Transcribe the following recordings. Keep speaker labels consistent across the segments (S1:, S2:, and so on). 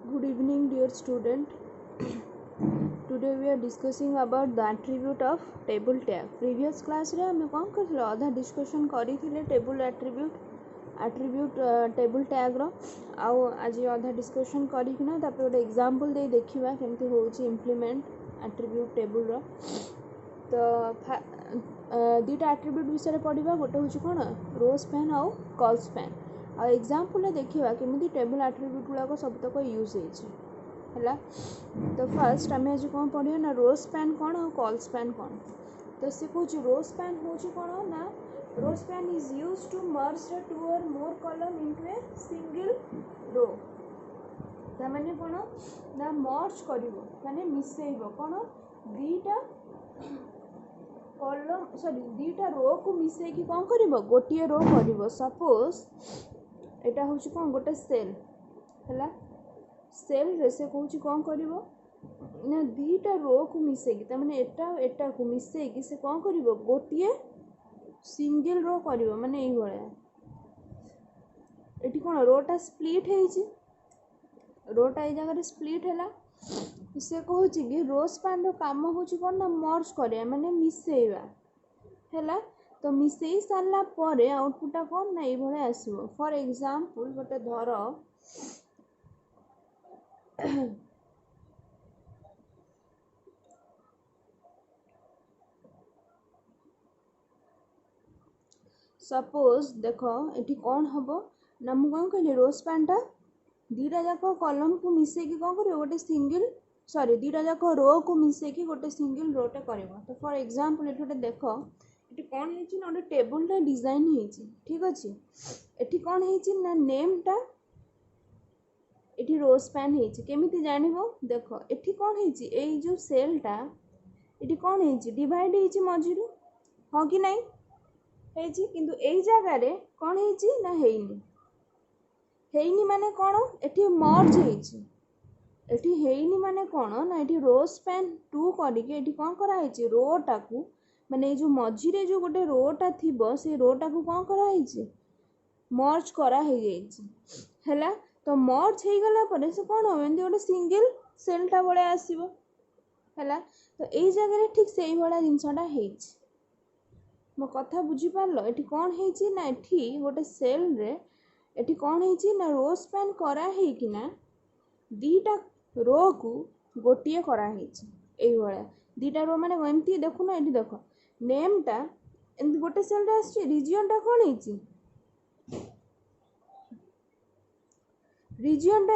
S1: Good evening, dear student. Today we are discussing about the attribute of table tag. Previous class रे हमें कौन कर अधा discussion करी थिले टेबल attribute table tag रो आउ आज अधा डिस्कशन करी कि ना तापर गोटे एग्जांपल दे देखिबा केमती होउची इंप्लीमेंट attribute table रो तो दुटा attribute विषय पढ़िबा गोटे होउची कोन रो स्पैन आउ कॉल स्पैन आ एग्जांपल देखिबा केमती टेबल attribute गुला सब तक यूज होइची है। तो फर्स्ट आम आज कौन पढ़िया ना रो स्पैन कौन और कॉल स्पैन कौन। तो सी कौच रो स्पैन हूँ कौन ना row span is use to merge two or more column into a single row. तामाने कौन ना मर्ज करिवो माने मिसेइबो कौन दीटा कॉलम सॉरी दीटा रो को मिसेकी कौन करिवो गोटिए रो करिवो। सपोज एटा होची कौन गोटे सेल है सेल रे से कौन कौन करिवो ना दीटा रो को मिसेकी तामाने एटा को मिसेकी से कौन करिवो गोटिए सिंगल रो करिवो माने एई भळया एठी कोन रोटा स्प्लिट हेइची रोटा ए जगह स्प्लिट हैला से कहूची कि रो स्पैन रो काम होची कोन ना मर्ज करिया माने मिसेइबा हैला। तो मिसेई सारला परे आउटपुट कोन ना एई भळया आसीबो। फॉर एग्जांपल गोटे धर सपोज देख ये कौन हम ना मुझे कौन कहली रो स्पैनटा दीटा जाक कलम को मिसेकी कौन कर गोटे सिंगल सॉरी दीटा जाक रो को मिसेकी गोटे सिंगल रोटे कर। तो फॉर एग्जांपल ये गोटे देख ये कौन है गोटे टेबलटा डिजाइन होती ठीक अच्छे ये कौन है ना नेमटा ये रो स्पैन होमी जान देख ये कौन है जो सेलटा ये कौन है डिवाइड होती मझिरू हाँ कि नहीं किंतु एई जगह रे कौन है ना हेइनी माने कौन एठी मर्ज हेइची एठी हेइनी माने कौन ना एठी रो स्पैन टू करके एठी कौन करा हेइची रोटा को माने जो मझिरे जो गोटे रोटा थिबो से रोटा को कौन करा हेइची मर्ज करा हे जाइची हैला। तो मर्ज हे गला परे से कौन हो एंदी गोटे सिंगल सेलटा बळे आसीबो हैला। तो एई जगह रे ठीक सेई बळा जिंसटा हेइची मो कथा बुझी पारलो एठी कौन हेइची ना एठी गोटे सेल रे एठी कौन हेइची ना रो स्पैन करा हे कि ना दीटा रो को गोटिए करा हेइची एई भळया दीटा रो माने एमती देखु ना एठी देखो नेमटा एमती गोटे सेल रे आसी रीजनटा कौन हेइची रीजनटा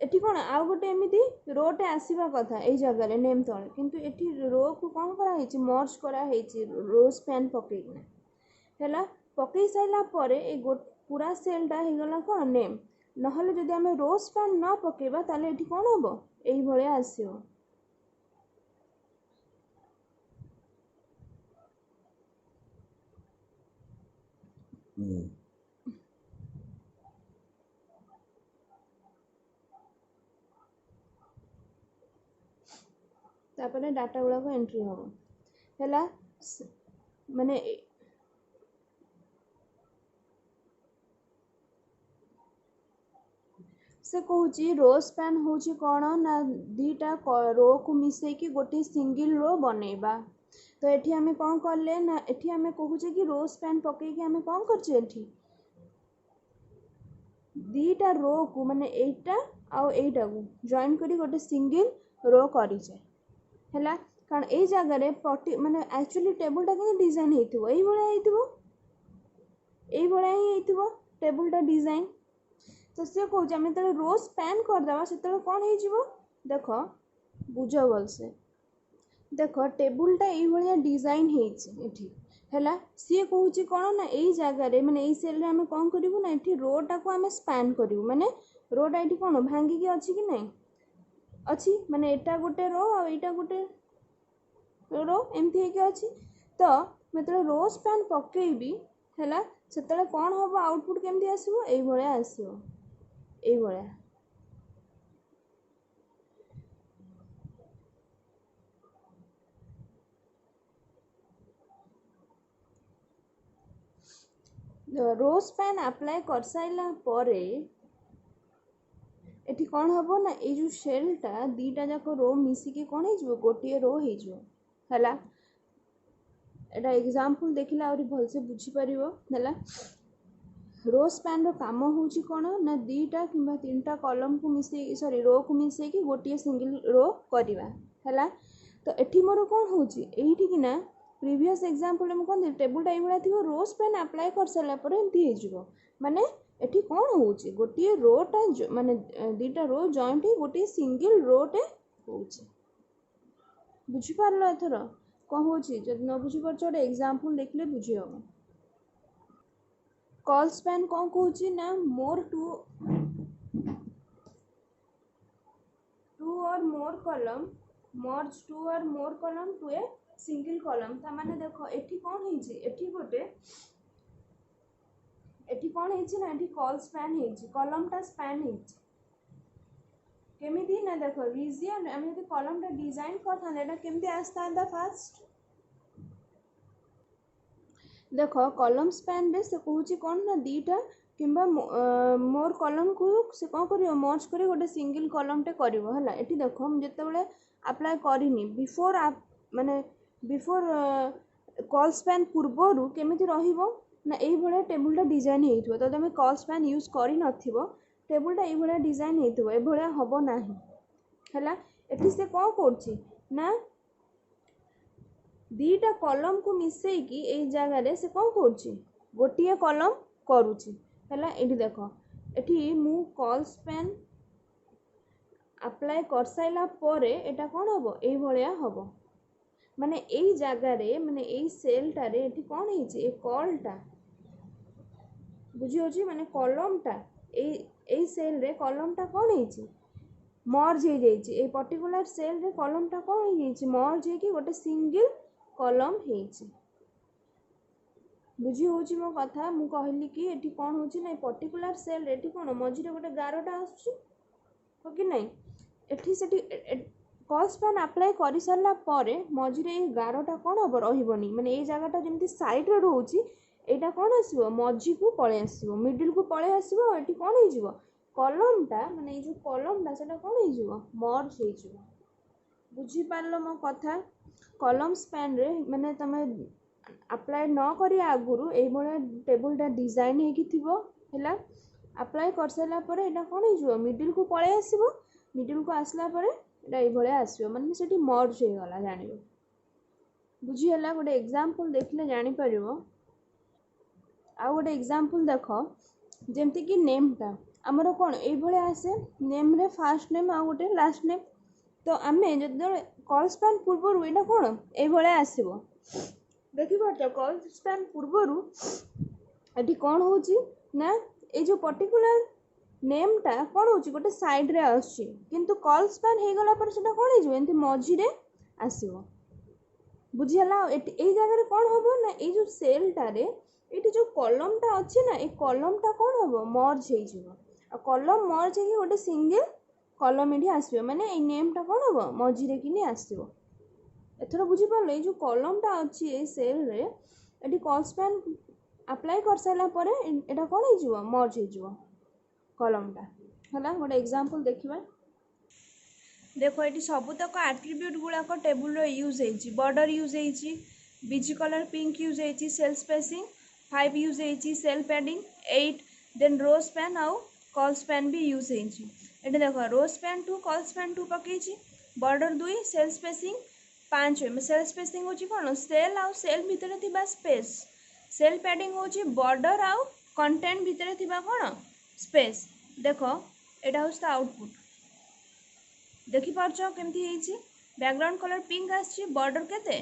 S1: एठी कौन आउ गोटे एमती रोटे आसीबा कथा एई जगह रे नेम तळे किंतु एठी रो को कौन करा हेइची मर्ज करा हेइची रो स्पैन पकेइना हैला। पकई साइला परे ए पूरा सेलटा हे गला कौन नेम नहले जदि आमे रो स्पैन न पकेबा ताले एठी कौन होबो एई भळया आसीबो। तापरे डाटा गुड़ा को एंट्री हम हैला माने से कहूची रो स्पैन होची कौन ना दीटा रो को मिसेकी गोटे सिंगल रो बनेबा। तो एठी हमें कौन करले ना एठी हमें कहूचे कि रो स्पैन पके कि हमें कौन करचे एठी दीटा रो को माने एटा आउ एटा को जॉइन करी गोटे सिंगल रो करिचे हैला। कारण ए जगह रे पटी माने एक्चुअली टेबलटा के डिजाइन हेतिबो एई भळया हेतिबो एई भळया ही हेतिबो टेबलटा डिजाइन। तो से कहूँ आम जो रो स्पैन करदे से कौन हो देख बुझ भल से देख टेबुलटा ये डिजाइन होती है सी कहूँ कौन ना यही जगार मैंने यही सेल आम कौन करूँ ना ये रोटा को आम स्पैन करूँ माने रोटा ये कौन भांगिकी अच्छी कि नहीं अच्छी माने एटा गोटे रो आईटा गोटे रो एमती अच्छी। तो मतलब रो स्पैन पकेबी है से कौन हम आउटपुट केमती आसो ये आसो ये रो स्पैन अप्लाई कर साइला परे एठी कौन हबो ना ए जो सेलटा दीटा जाक रो मिसिकी कौन हो गोटे रो हो है एटा एग्जांपल देखिले आउरी भलसे बुझी परिबो हैला रो स्पैन रो काम होची कोन ना दीटा किंबा तीनटा कॉलम को मिसे सॉरी रो को मिसे कि गोटे सिंगल रो करवा हैला तो एठी मोर कोन होची एठी कि ना प्रीवियस एग्जांपल में कोन टेबल टा एबला थिबो रो स्पैन अप्लाई कर सला पर एंती हे जिवो माने एठी कोन होची गोटे रो टा माने दीटा रो जॉइंट ही गोटे सिंगल रो टे होची बुझी पारलो एथर कोन होची जद न बुझी परछ ओटे एग्जांपल देखले बुझी हो कॉल स्पैन कौन कहूँ ना more to or more column merge two or more column to a single column ता माने देखो एठी कौन हेची एठी गोटे एठी कौन हेची ना एठी कॉल स्पैन हेची कॉलम टा स्पैन हेची केमिति ना देखो रीजन हम यदि कॉलम टा डिजाइन करथाने एटा केमिति आस्तांदा फास्ट देख कॉलम स्पैन रे से कहूँ कौन ना दीटा किंबा मोर कॉलम को से कौन कर मर्ज कर गोटे सिंगल कॉलम टे करिवो हला एठी देखो हम जते बेले अप्लाई करिनी बिफोर माने बिफोर कॉल स्पैन पूर्वरु केमिति रहिबो ना एई भले टेबल टा डिजाइन हेइथबो तो तमे कॉल स्पैन यूज करि नथिबो टेबल टा एई भले डिजाइन हेइथबो ए भले हबो नाही हला एठी से कौन करछि ना दीटा कॉलम को मिसई की ए जगह रे से कौन करछि गोटिए कॉलम करूछि हला एठी देखो एठी मु कॉल स्पैन अप्लाई कर साइला परे एटा कौन हबो एई भलिया हबो माने एई जगह रे माने एई सेल टा रे एठी कौन हेछि ए कॉल टा बुझी होछि माने कॉलम टा एई सेल रे कॉलम टा कौन हेछि मर्ज हे जाइछि ए पर्टिकुलर सेल रे कॉलम टा कौन हे जाइछि मर्ज हे कि गोटे सिंगल कॉलम हेछि बुझी होछि मो कथा मु कहली कि एठी कोन होछि नै पर्टिकुलर सेल रे एठी कोन मझी रे गोटे गारोटा आछी हो कि नै एठी सेठी कॉल स्पैन अप्लाई करि सरला परे मझी रे गारोटा कोन हबो रहिबोनी माने ए जगहटा जेमति साइड रे रहउछि एटा कोन आसीबो मझी को पळे आसीबो मिडिल को पळे आसीबो एठी कोन हे जिवो कॉलम टा माने ए जो कॉलम टा सेटा कोन हे जिवो मर्ज हे जिवो बुझी पारलो मो कथा कॉलम स्पैन रे माने तमे अप्लाई न करी आगुरु एई भले टेबल टा डिजाइन हे कि थिबो हैला अप्लाई कर सला परे एटा कोन हे जिवो मिडिल को पळे आसीबो मिडिल को आसला परे एटा एई भले आसीबो माने सेठी मर्ज हे गला जानिबो बुझी हला गोटे एग्जांपल देखले जानि परिबो आ गोटे एग्जांपल देखो जेमति कि नेम टा हमरो कोन एई भले आसे नेम रे फर्स्ट नेम आ गोटे लास्ट नेम तो आमे जदे कॉल स्पैन पूर्वरु एटा कोन एई भले आसीबो देखि परछ कॉल स्पैन पूर्वरु एठी कोन होची ना ए जो पर्टिकुलर नेम टा कोन होची गोटे साइड रे आछी किंतु कॉल स्पैन हे गला पर सेटा कोन हे जो एंती मझी रे आसीबो बुझियला एई जगह रे कोन होबो ना ए जो सेल टा रे एठी जो कॉलम टा अछि ना ए कॉलम टा कोन होबो मर्ज हे जिवो आ कॉलम मर्ज हे कि गोटे सिंगल कॉलम एठी आसीबो माने ए नेम टा कोन होबो मझी रे किनी आसीबो एथरो बुझी पारले ए जो कॉलम टा अछि ए सेल रे एठी कॉल स्पैन अप्लाई कर साला परे एटा कोन हे जिवो मर्ज हे जिवो कॉलम टा हला गोटे एग्जांपल देखिबा देखो ये सबुतक आट्रिब्यूट गुड़ाक टेबुल यूज होती बॉर्डर यूज होती बीजी कलर पिंक यूज होती सेल स्पेसिंग 5 यूज होती cell padding 8 then row span आउ कॉल स्पैन भी यूज होती ये देख रो स्पैन 2 कॉल स्पैन 2 पकई border 2 cell spacing 5 cell spacing होची कौन सेल आउ सेल भितर थिबा स्पेस सेल पैडिंग होची बॉर्डर आउ कंटेंट भितर थिबा कौन स्पेस देख एटा होस आउटपुट देखि पारछ केमती हेची बैकग्राउंड कलर पिंक आछि बॉर्डर केते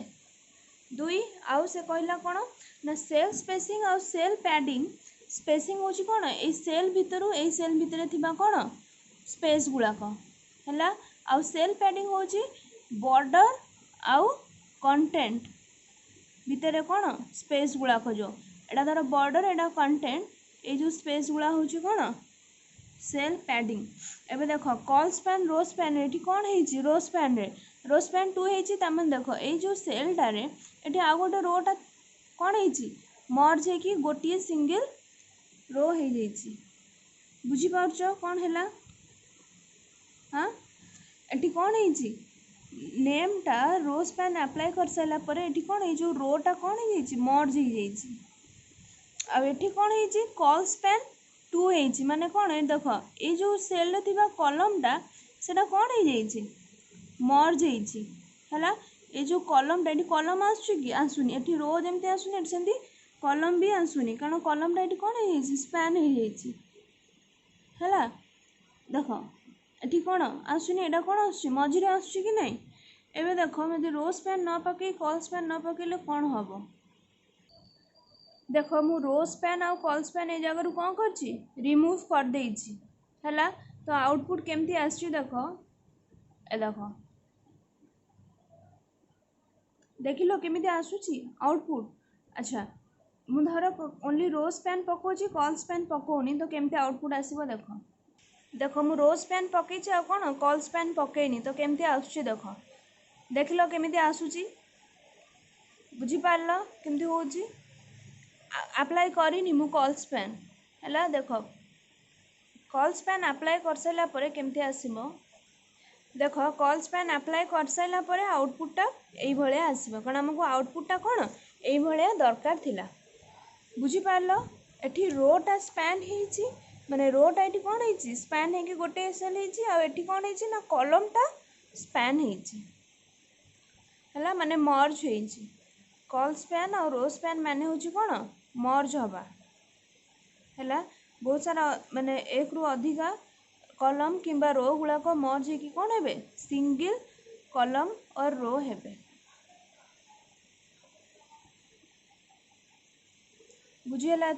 S1: 2 आउ से कहला कोन ना सेल स्पेसिंग आउ सेल पैडिंग स्पेसिंग होची कोन ए सेल भितर थिबा कोन स्पेस गुलाक हला आउ सेल पैडिंग होची बॉर्डर आउ कंटेंट भितर कोन स्पेस गुलाक जो एटा धर बॉर्डर एटा कंटेंट ए जो स्पेस गुला होची कोन सेल पैडिंग एबे देखो कॉल स्पैन रो स्पैन एठी कोन हेची रो स्पैन रे रो स्पैन 2 हेची तमन देखो ए जो सेल टा रे एठी आ गोटे रो टा कोन हेची मर्ज हे कि गोटिए सिंगल रो हे जेची बुझी पारछो कोन हैला हाँ एटी कौन है नेमटा रो स्पैन अप्लाई कर सारा पर एटी कौन है जो रोटा कौन है मर्ज हो आठी कौन है कॉल स्पैन 2 है माने कौन है देख ये जो सेल थिबा कॉलमटा सेटा कौन है मर्ज है ये जो कॉलमटा ये कॉलम कि आसुनी एटी रो जमती आसुनी एटी सेमती कॉलम भी आसुनी कारण कॉलमटा ये कौन है स्पैन है देख एटी कौन आसुनी एटा कौन आसुची मझिरे आसुची कि नहीं एबे देख यदि रो स्पैन न पकई कॉल स्पैन न पकईले कौन हम देख मु रो स्पैन आउ कॉल स्पैन ए जगह कौन कर रिमूव कर देछि हैला तो आउटपुट केमती आसछि देख ए देख देखिलो केमिति आसुची आउटपुट अच्छा मु धर ओनली रो स्पैन पकोछि कॉल स्पैन पकोनी तो केमती आउटपुट आसीबो देख देख मु रो स्पैन पकईछि आ कोन कॉल स्पैन पकईनी तो केमती आसुची देख देखिलो केमिति आसुची बुझी पारलो केमती होउची अप्लाई करिनी मु कॉल स्पैन हैला देख कॉल स्पैन अप्लाई कर सारा पर केमती आसीबो देख कॉल स्पैन अप्लाई कर सारा पर आउटपुटटा एई भलिया आसीबो कारण हमको आउटपुटटा कोन एई भलिया दरकार थिला बुझी पारलो एठी रोटा स्पैन हेछि माने रोटा एठी कोन हेछि स्पैन हेकि गोटे सेल हेछि आ एठी कोन हेछि ना कॉलमटा स्पैन हेछि हैला माने मर्ज हेछि कॉल स्पैन और रो स्पैन माने होछि कोन मर्ज हवा हैला बहुत सारा माने एक रु अधिका कॉलम किंबा रो गुड़ाक मर्ज हेकि कोन हेबे सिंगल कॉलम और रो हेबे बुझियला।